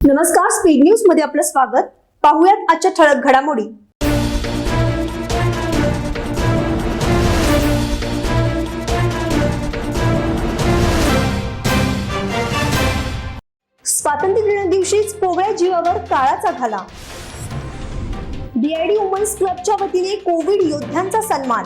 नमस्कार, speed news मध्ये आपलं स्वागत. पाहूयात आजच्या ठळक घडामोडी. स्वातंत्र्य दिना दिवशीच पोवळ्या जीवावर काळाचा घाला. डीआयडी वुमन्स क्लबच्या वतीने कोविड योद्ध्यांचा सन्मान.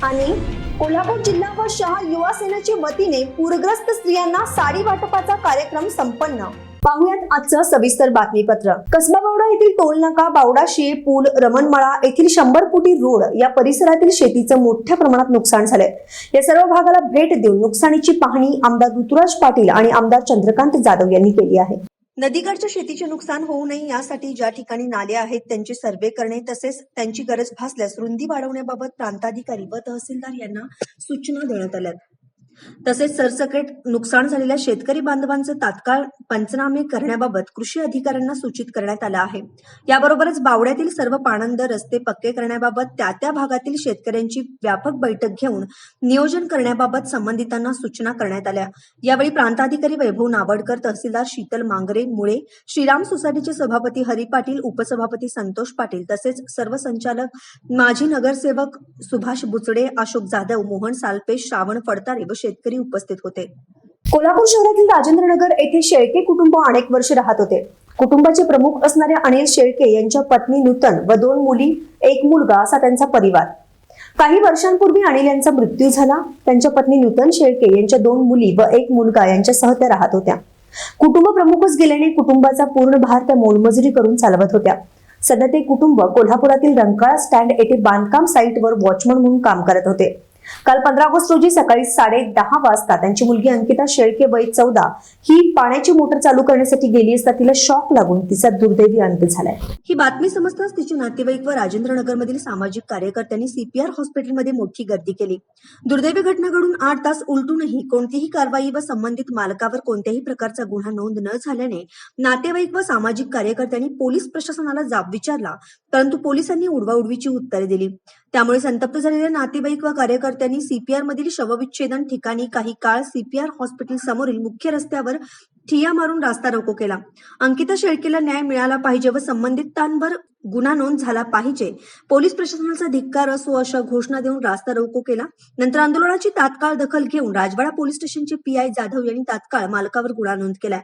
आणि कोल्हापूर जिल्हा व शहा युवा सेनेच्या वतीने पूरग्रस्त स्त्रियांना साडी वाटपाचा कार्यक्रम संपन्न. पाहुयात आजचं सविस्तर बातमीपत्र. कसबा बावडा येथील टोलनाका, बावडा शेळ पूल, रमणमाळा येथील 100 फुटी रोड या परिसरातील शेतीचं मोठ्या प्रमाणात नुकसान झालंय. या सर्व भागाला भेट देऊन नुकसानीची पाहणी आमदार ऋतुराज पाटील आणि आमदार चंद्रकांत जाधव यांनी केली आहे. नदीकाठच्या शेतीचे नुकसान होऊ नये यासाठी ज्या ठिकाणी नाले आहेत त्यांचे सर्वे करणे तसेच त्यांची गरज भासल्यास रुंदी वाढवण्याबाबत प्रांताधिकारी व तहसीलदार यांना सूचना देण्यात आल्या. तसेच सरसकट नुकसान झालेल्या शेतकरी बांधवांचे तात्काळ पंचनामे करण्याबाबत कृषी अधिकाऱ्यांना सूचित करण्यात आलं आहे. याबरोबरच बावड्यातील सर्व पाणंद रस्ते पक्के करण्याबाबत त्या भागातील शेतकऱ्यांची व्यापक बैठक घेऊन नियोजन करण्याबाबत संबंधितांना सूचना करण्यात आल्या. यावेळी प्रांताधिकारी वैभव नावडकर, तहसीलदार शीतल मांगरे मुळे, श्रीराम सोसायटीचे सभापती हरी पाटील, उपसभापती संतोष पाटील तसेच सर्व संचालक, माजी नगरसेवक सुभाष बुचडे, अशोक जाधव, मोहन सालपेश, श्रावण फडतारे व शेतकरी उपस्थित होते. कोल्हापूर शहरातील राजेंद्रनगर येथे शेळके कुटुंब अनेक वर्ष राहत होते. कुटुंबाचे प्रमुख असणाऱ्या अनिल शेळके यांच्या पत्नी नूतन व 2 मुली, 1 मुलगा असा त्यांचा परिवार. काही वर्षांपूर्वी अनिल यांचा मृत्यू झाला. त्यांच्या पत्नी नूतन शेळके यांच्या 2 मुली व 1 मुलगा यांच्यासह त्या राहत होत्या. कुटुंब प्रमुखच गेल्याने कुटुंबाचा पूर्ण भार त्या मोलमजुरी करून चालवत होत्या. सध्या ते कुटुंब कोल्हापुरातील रंकाळा स्टँड येथे बांधकाम साईटवर वॉचमन म्हणून काम करत होते. काल 15 ऑगस्ट रोजी सकाळी 10:30 वाजता त्यांची मुलगी अंकिता शेळके वय 14 ही पाण्याची मोटर चालू करण्यासाठी गेली असता तिला शॉक लागून तिचा दुर्दैवी अंत झालाय. ही बातमी समजताच तिचे नातेवाईक व राजेंद्रनगर मधील सामाजिक कार्यकर्त्यांनी सीपीआर हॉस्पिटलमध्ये मोठी गर्दी केली. दुर्दैवी घटना घडून 8 तास उलटूनही कोणतीही कारवाई व संबंधित मालकावर कोणत्याही प्रकारचा गुन्हा नोंद न झाल्याने नातेवाईक व सामाजिक कार्यकर्त्यांनी पोलीस प्रशासनाला जाब विचारला, परंतु पोलिसांनी उडवाउडवीची उत्तरे दिली. त्यामुळे संतप्त झालेल्या नातेवाईक व कार्यकर्त्यांनी सीपीआर मधील शवविच्छेदन ठिकाणी काही काळ सीपीआर हॉस्पिटल समोरील मुख्य रस्त्यावर ठिय्या मारून रास्ता रोको केला. अंकिता शेळकेला न्याय मिळाला पाहिजे व संबंधितांवर गुन्हा नोंद झाला पाहिजे, पोलीस प्रशासनाचा धिक्कार असो अशा घोषणा देऊन रास्ता रोको केला. नंतर आंदोलनाची तात्काळ दखल घेऊन राजवाडा पोलीस स्टेशनचे पीआय जाधव यांनी तात्काळ मालकावर गुन्हा नोंद केलाय.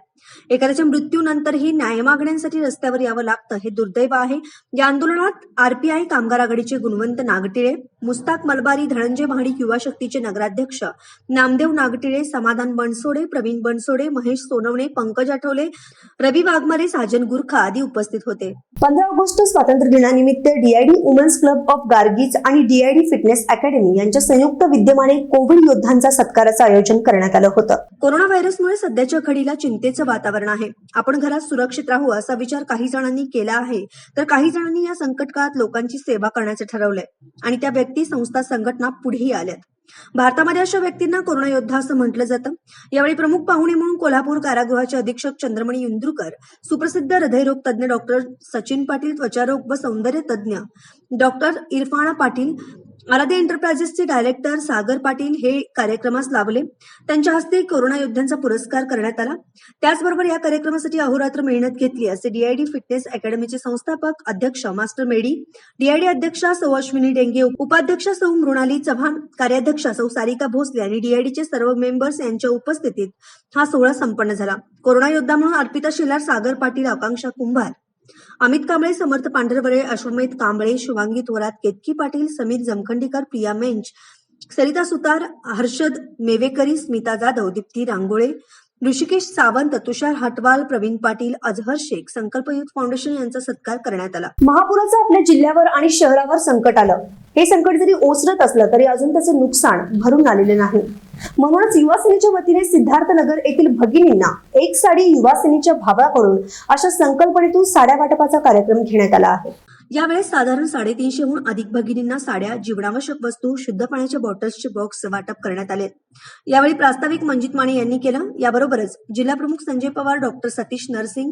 एखाद्याच्या मृत्यूनंतरही न्याय मागण्यांसाठी रस्त्यावर यावं लागतं हे दुर्दैव आहे. या आंदोलनात आरपीआय कामगार आघाडीचे गुणवंत नागटिळे, मुस्ताक मलबारी, धनंजय महाडिक युवा शक्तीचे नगराध्यक्ष नामदेव नागटिळे, समाधान बनसोडे, प्रवीण बनसोडे, महेश सोनवणे, पंकज आठवले, रवी वाघमारे, साजन गुरखा आदी उपस्थित होते. 15 ऑगस्ट स्वातंत्र्य दिनानिमित्त DID women's club of Gargis आणि डीआयडी फिटनेस अकॅडमी यांच्या संयुक्त विद्यमाने कोविड योद्ध्यांचा सत्काराचं आयोजन करण्यात आलं होतं. कोरोना व्हायरसमुळे सध्याच्या घडीला चिंतेचं वातावरण आहे. आपण घरात सुरक्षित राहू असा विचार काही जणांनी केला आहे, तर काही जणांनी या संकट काळात लोकांची सेवा करण्याचं ठरवलंय आणि त्या व्यक्ती, संस्था, संघटना पुढेही आल्यात. भारतामध्ये अशा व्यक्तींना कोरोना योद्धा असं म्हटलं जातं. यावेळी प्रमुख पाहुणे म्हणून कोल्हापूर कारागृहाचे अधीक्षक चंद्रमणी इंदुरकर, सुप्रसिद्ध हृदयरोग तज्ञ डॉक्टर सचिन पाटील, त्वचारोग व सौंदर्य तज्ञ डॉक्टर इरफाना पाटील, आराध्य एंटरप्राइजेसचे डायरेक्टर सागर पाटील हे कार्यक्रमास लाभले. त्यांच्या हस्ते कोरोना योद्ध्यांचा पुरस्कार करण्यात आला. त्याचबरोबर या कार्यक्रमासाठी अहोरात्र मेहनत घेतली असे डीआयडी फिटनेस अकॅडमीचे संस्थापक अध्यक्ष मास्टर मेडी, डीआयडी अध्यक्षा सौ अश्विनी डेंगे, उपाध्यक्षा सौ मृणाली चव्हाण, कार्याध्यक्षा सौ सारिका भोसले आणि डीआयडीचे सर्व मेंबर्स यांच्या उपस्थितीत हा सोहळा संपन्न झाला. कोरोना योद्धा म्हणून अर्पिता शेलार, सागर पाटील, आकांक्षा कुंभार, अमित कांबळे, समर्थ पांढरवरे, अश्वमेध कांबळे, शुभांगी थोरात, केतकी पाटील, समीर जमखंडीकर, प्रिया मेंच, सरिता सुतार, हर्षद मेवेकरी, स्मिता जाधव, दीप्ती रांगोळे, ऋषिकेश सावंत, तुषार हटवाल, प्रवीण पाटील, अजहर शेख, संकल्प युथ फाउंडेशन यांचा सत्कार करण्यात आला. महापुराचं आपल्या जिल्ह्यावर आणि शहरावर संकट आलं. हे संकट जरी ओसरत असलं तरी अजून त्याचे नुकसान भरून आलेले नाही. म्हणूनच युवा सेनेच्या वतीने सिद्धार्थनगर येथील भगिनींना 1 साडी युवा सेनेच्या भावाकडून अशा संकल्पनेतून साड्या वाटपाचा कार्यक्रम घेण्यात आला आहे. यावेळेस साधारण 350हून अधिक भगिनींना साड्या, जीवनावश्यक वस्तू, शुद्ध पाण्याच्या बॉटल्सचे बॉक्स वाटप करण्यात आले. यावेळी प्रास्ताविक मंजित माने यांनी केलं. याबरोबरच जिल्हाप्रमुख संजय पवार, डॉक्टर सतीश नरसिंग,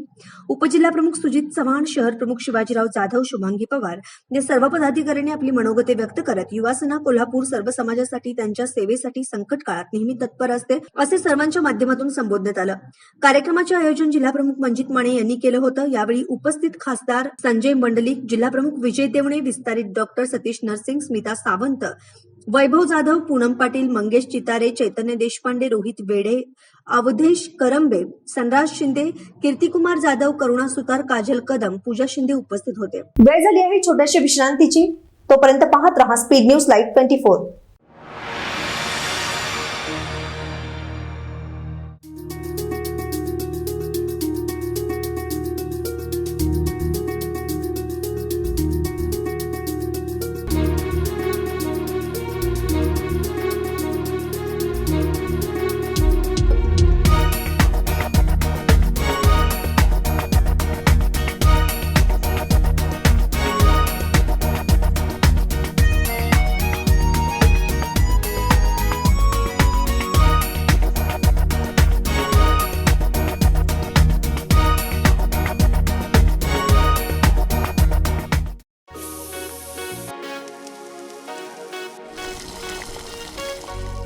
उपजिल्हाप्रमुख सुजित चव्हाण, शहर प्रमुख शिवाजीराव जाधव, शुभांगी पवार या सर्व पदाधिकाऱ्यांनी आपली मनोगते व्यक्त करत युवासेना कोल्हापूर सर्व समाजासाठी त्यांच्या सेवेसाठी संकट काळात नेहमी तत्पर असते असे सर्वांच्या माध्यमातून संबोधण्यात आलं. कार्यक्रमाचे आयोजन जिल्हाप्रमुख मंजित माने यांनी केलं होतं. यावेळी उपस्थित खासदार संजय मंडलिक, जिल्हाप्रमुख विजय देवणे, विस्तारित डॉक्टर सतीश नरसिंग, स्मिता सावंत, वैभव जाधव, पूनम पाटील, मंगेश चितारे, चैतन्य देशपांडे, रोहित वेडे, अवधेश करंबे, सनराज शिंदे, कीर्तिकुमार जाधव, करुणा सुतार, काजल कदम, पूजा शिंदे उपस्थित होते. वेळ झाली आहे छोट्याशा विश्रांतीची. तोपर्यंत पाहत रहा स्पीड न्यूज लाईव्ह 24.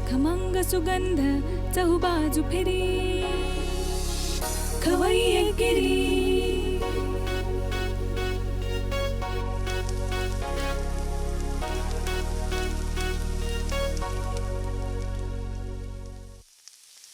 खमंग सुगंध चहुबाजू फिरी खवय्ये गिरी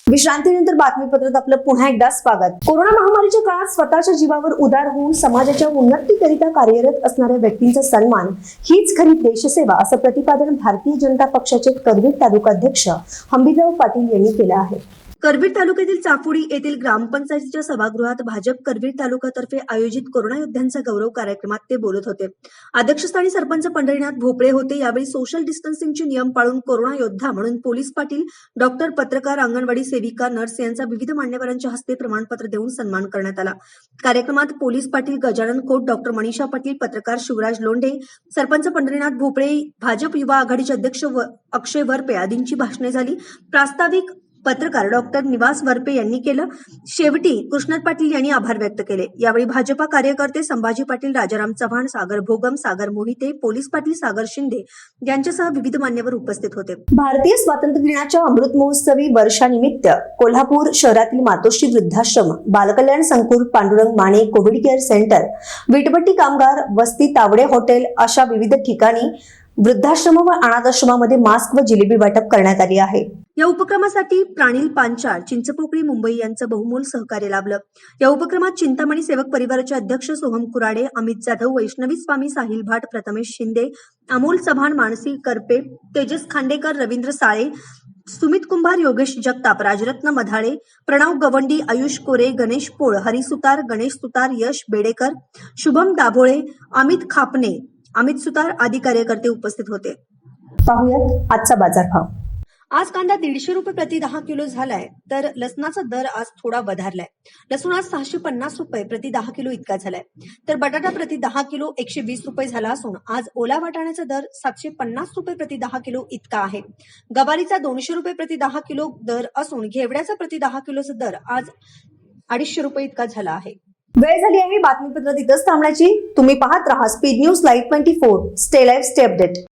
विश्रांतीनंतर बातमीपत्रात आपलं पुन्हा एकदा स्वागत. कोरोना महामारीच्या काळात स्वतःच्या जीवावर उदार होऊन समाजाच्या उन्नतीकरिता कार्यरत असणाऱ्या व्यक्तींचा सन्मान हीच खरी देशसेवा असं प्रतिपादन भारतीय जनता पक्षाचे करवीर तालुकाध्यक्ष हंबीरराव पाटील यांनी केलं आहे. करवीर तालुक्यातील चापुडी येथील ग्रामपंचायतीच्या सभागृहात भाजप करवीर तालुक्यातर्फे आयोजित कोरोना योद्ध्यांचा गौरव कार्यक्रमात ते बोलत होते. अध्यक्षस्थानी सरपंच पंढरीनाथ भोपळे होते. यावेळी सोशल डिस्टन्सिंगचे नियम पाळून कोरोना योद्धा म्हणून पोलीस पाटील, डॉक्टर, पत्रकार, अंगणवाडी सेविका, नर्स यांचा विविध मान्यवरांच्या हस्ते प्रमाणपत्र देऊन सन्मान करण्यात आला. कार्यक्रमात पोलीस पाटील गजानन खोत, डॉक्टर मनीषा पाटील, पत्रकार शिवराज लोंढे, सरपंच पंढरीनाथ भोपळे, भाजप युवा आघाडीचे अध्यक्ष अक्षय वरपे आदींची भाषणे झाली. प्रास्ताविक पत्रकार डॉक्टर निवास वरपे यांनी केलं. शेवटी कृष्णात पाटील यांनी आभार व्यक्त केले. यावेळी भाजपा कार्यकर्ते संभाजी पाटील, राजाराम चव्हाण, सागर भोगम, सागर मोहिते, पोलीस पाटील सागर शिंदे यांच्यासह विविध मान्यवर उपस्थित होते. भारतीय स्वातंत्र्य दिनाच्या अमृत महोत्सवी वर्षानिमित्त कोल्हापूर शहरातील मातोश्री वृद्धाश्रम, बालकल्याण संकुल, Pandurang Mane covid care centre, वीटभट्टी कामगार वस्ती, तावडे हॉटेल अशा विविध ठिकाणी वृद्धाश्रम व अनाथाश्रमामध्ये मास्क व जिलेबी वाटप करण्यात आली आहे. या उपक्रमासाठी प्राणिल पांचाळ, चिंचपोकळी, मुंबई यांचं बहुमोल सहकार्य लाभलं. या उपक्रमात चिंतामणी सेवक परिवाराचे अध्यक्ष सोहम कुराडे, अमित जाधव, वैष्णवी स्वामी, साहिल भाट, प्रथमेश शिंदे, अमोल चव्हाण, मानसी करपे, तेजस खांडेकर, रवींद्र साळे, सुमित कुंभार, योगेश जगताप, राजरत्न मधाळे, प्रणव गवंडी, आयुष कोरे, गणेश पोळ, हरी सुतार, गणेश सुतार, यश बेडेकर, शुभम दाभोळे, अमित खापने, अमित सुतार आदी कार्यकर्ते उपस्थित होते. पाहुयात आजचा बाजारभाव. आज कांदा 150 रुपये प्रति 10 किलो झालाय, तर लसणाचा दर आज थोडा वधारलाय. लसूण आज 650 रुपये प्रति 10 किलो इतका झालाय, तर बटाटा प्रति 10 किलो 120 रुपये झाला असून आज ओला वाटाण्याचा दर 750 रुपये प्रति 10 किलो इतका आहे. गवारीचा 200 रुपये प्रति 10 किलो दर असून घेवड्याचा प्रति 10 किलोचा दर आज 250 रुपये इतका झाला आहे. वेळ झाली आहे बातमीपत्रात इथंच थांबण्याची. तुम्ही पाहत रहा speed news live 24. Stay live, stay update.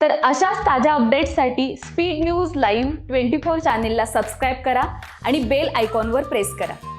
तर अशाच ताज्या अपडेट्ससाठी स्पीड न्यूज लाईव्ह 24 चॅनेलला सबस्क्राईब करा आणि बेल आयकॉनवर प्रेस करा.